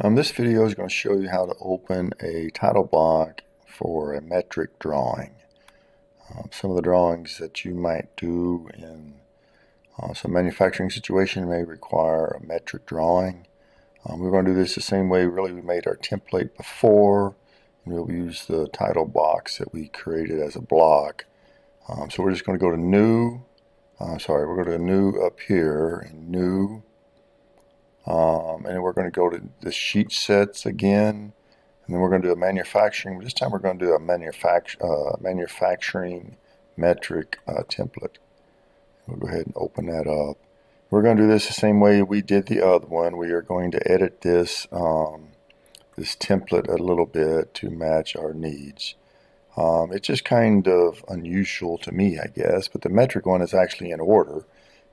This video is going to show you how to open a title block for a metric drawing. Some of the drawings that you might do in some manufacturing situation may require a metric drawing. We're going to do this the same way really we made our template before, and we'll use the title box that we created as a block. So we're just going to go to New, we're going to New up here, and New. And then we're going to go to the sheet sets again, and then we're going to do a manufacturing. This time we're going to do a manufacturing metric template. We'll go ahead and open that up. We're going to do this the same way we did the other one. We are going to edit this this template a little bit to match our needs. It's just kind of unusual to me, I guess, but the metric one is actually in order.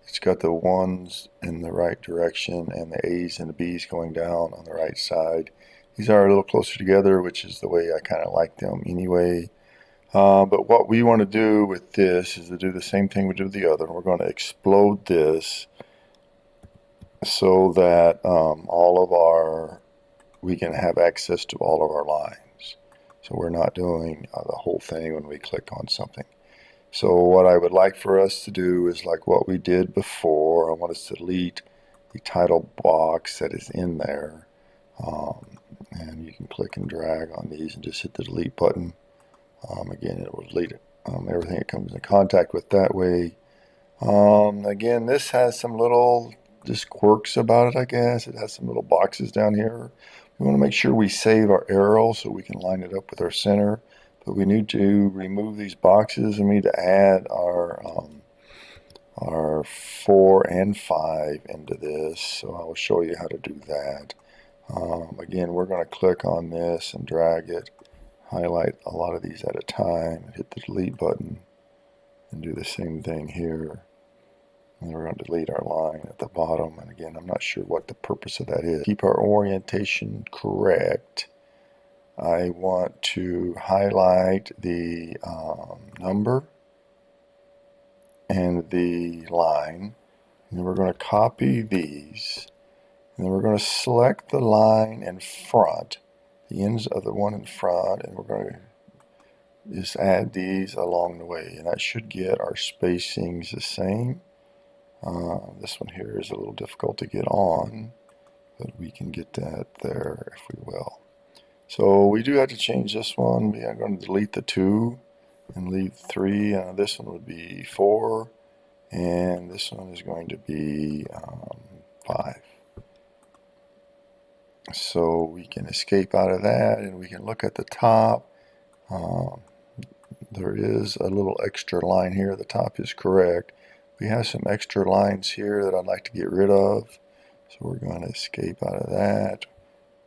It's got the ones in the right direction and the A's and the B's going down on the right side. These are a little closer together, which is the way I kind of like them anyway. But what we want to do with this is to do the same thing we did with the other. We're going to explode this so that we can have access to all of our lines. So we're not doing the whole thing when we click on something. So what I would like for us to do is like what we did before. I want us to delete the title box that is in there. And you can click and drag on these and just hit the delete button. Again, it will delete it. Everything it comes in contact with that way. Again, this has some little just quirks about it, I guess. It has some little boxes down here. We want to make sure we save our arrow so we can line it up with our center. But we need to remove these boxes, and we need to add our 4 and 5 into this. So I will show you how to do that. Again, we're going to click on this and drag it, highlight a lot of these at a time, and hit the delete button, and do the same thing here. And we're going to delete our line at the bottom. And again, I'm not sure what the purpose of that is. Keep our orientation correct. I want to highlight the number and the line, and then we're going to copy these, and then we're going to select the line in front, the ends of the one in front, and we're going to just add these along the way, and that should get our spacings the same. This one here is a little difficult to get on, but we can get that there if we will. So we do have to change this one. We are going to delete the 2 and leave 3. This one would be 4, and this one is going to be 5. So we can escape out of that, and we can look at the top. There is a little extra line here. The top is correct. We have some extra lines here that I'd like to get rid of. So we're going to escape out of that.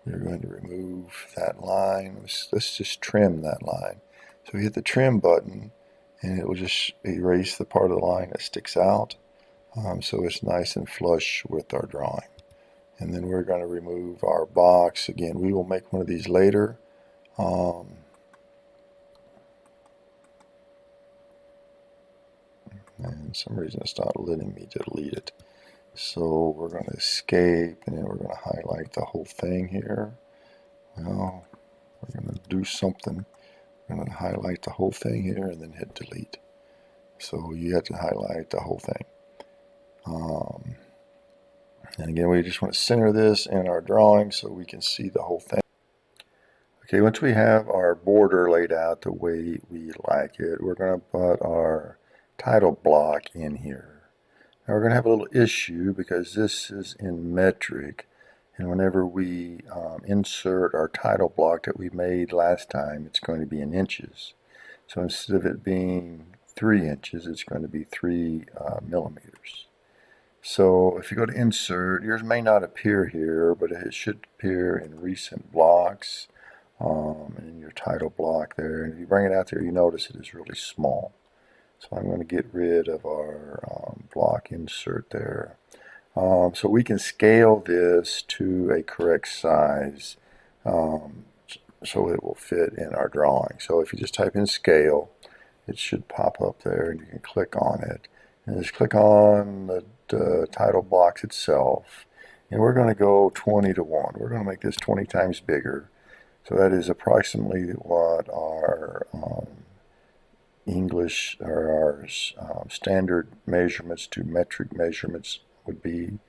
We're going to remove that line. Let's just trim that line. So we hit the trim button, and it will just erase the part of the line that sticks out. So it's nice and flush with our drawing. And then we're going to remove our box. Again, we will make one of these later. And for some reason it's not letting me delete it. So we're going to escape, and then we're going to highlight the whole thing here. Well, we're going to do something. We're going to highlight the whole thing here and then hit delete. So you have to highlight the whole thing. And again, we just want to center this in our drawing so we can see the whole thing. Okay, once we have our border laid out the way we like it, we're going to put our title block in here. Now we're going to have a little issue because this is in metric, and whenever we insert our title block that we made last time, it's going to be in inches. So instead of it being 3 inches, it's going to be 3 millimeters. So if you go to insert, yours may not appear here, but it should appear in recent blocks and in your title block there. And if you bring it out there, you notice it is really small. So I'm going to get rid of our block insert there. So we can scale this to a correct size so it will fit in our drawing. So if you just type in scale, it should pop up there, and you can click on it. And just click on the title box itself, and we're going to go 20 to 1. We're going to make this 20 times bigger. So that is approximately what our English or our standard measurements to metric measurements would be.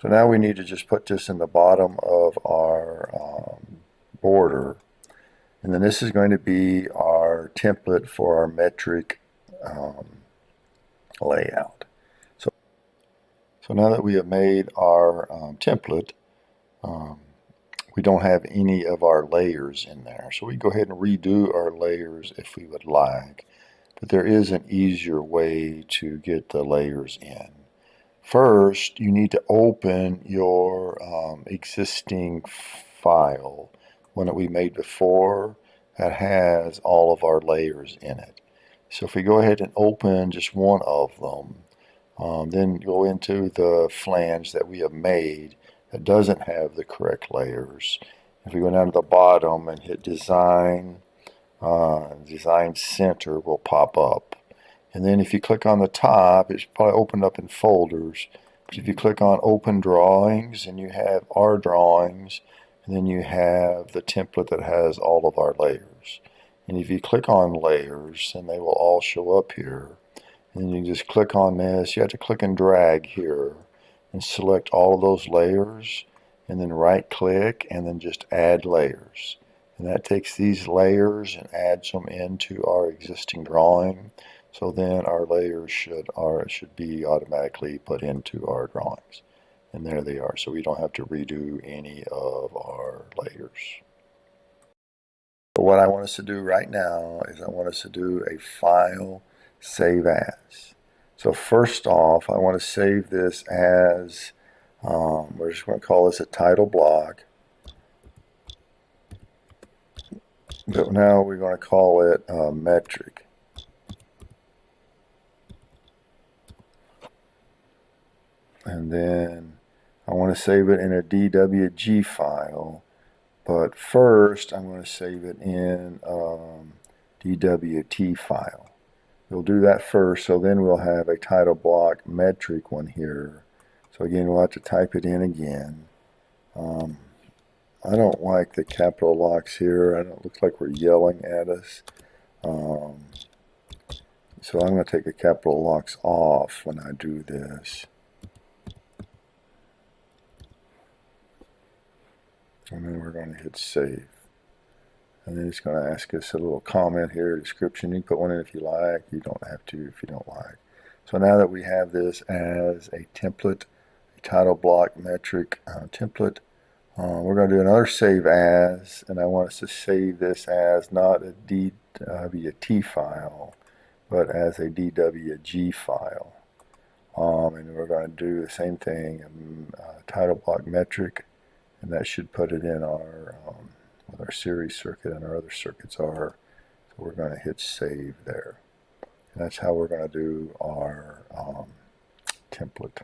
So now we need to just put this in the bottom of our border. And then this is going to be our template for our metric layout. So now that we have made our template, we don't have any of our layers in there. So we go ahead and redo our layers if we would like. But there is an easier way to get the layers in. First, you need to open your existing file, one that we made before, that has all of our layers in it. So if we go ahead and open just one of them, then go into the flange that we have made that doesn't have the correct layers. If we go down to the bottom and hit Design, Design Center will pop up. And then if you click on the top, it's probably opened up in folders. But if you click on Open Drawings, and you have our drawings, and then you have the template that has all of our layers. And if you click on Layers, then they will all show up here. And then you just click on this. You have to click and drag here and select all of those layers, and then right click and then just Add Layers. And that takes these layers and adds them into our existing drawing. So then our layers should be automatically put into our drawings. And there they are. So we don't have to redo any of our layers. So what I want us to do right now is I want us to do a file save as. So first off, I want to save this as, we're just going to call this a title block. But now we're going to call it metric. And then I want to save it in a DWG file. But first, I'm going to save it in DWT file. We'll do that first, so then we'll have a title block metric one here. So again, we'll have to type it in again. I don't like the capital locks here. It looks like we're yelling at us. So I'm going to take the capital locks off when I do this. And then we're going to hit save. And then it's going to ask us a little comment here, description. You can put one in if you like. You don't have to if you don't like. So now that we have this as a template, a title block metric template, we're going to do another save as, and I want us to save this as not a DWT file, but as a DWG file. And we're going to do the same thing, title block metric, and that should put it in our with our series circuit, and our other circuits are. So we're going to hit save there. And that's how we're going to do our template.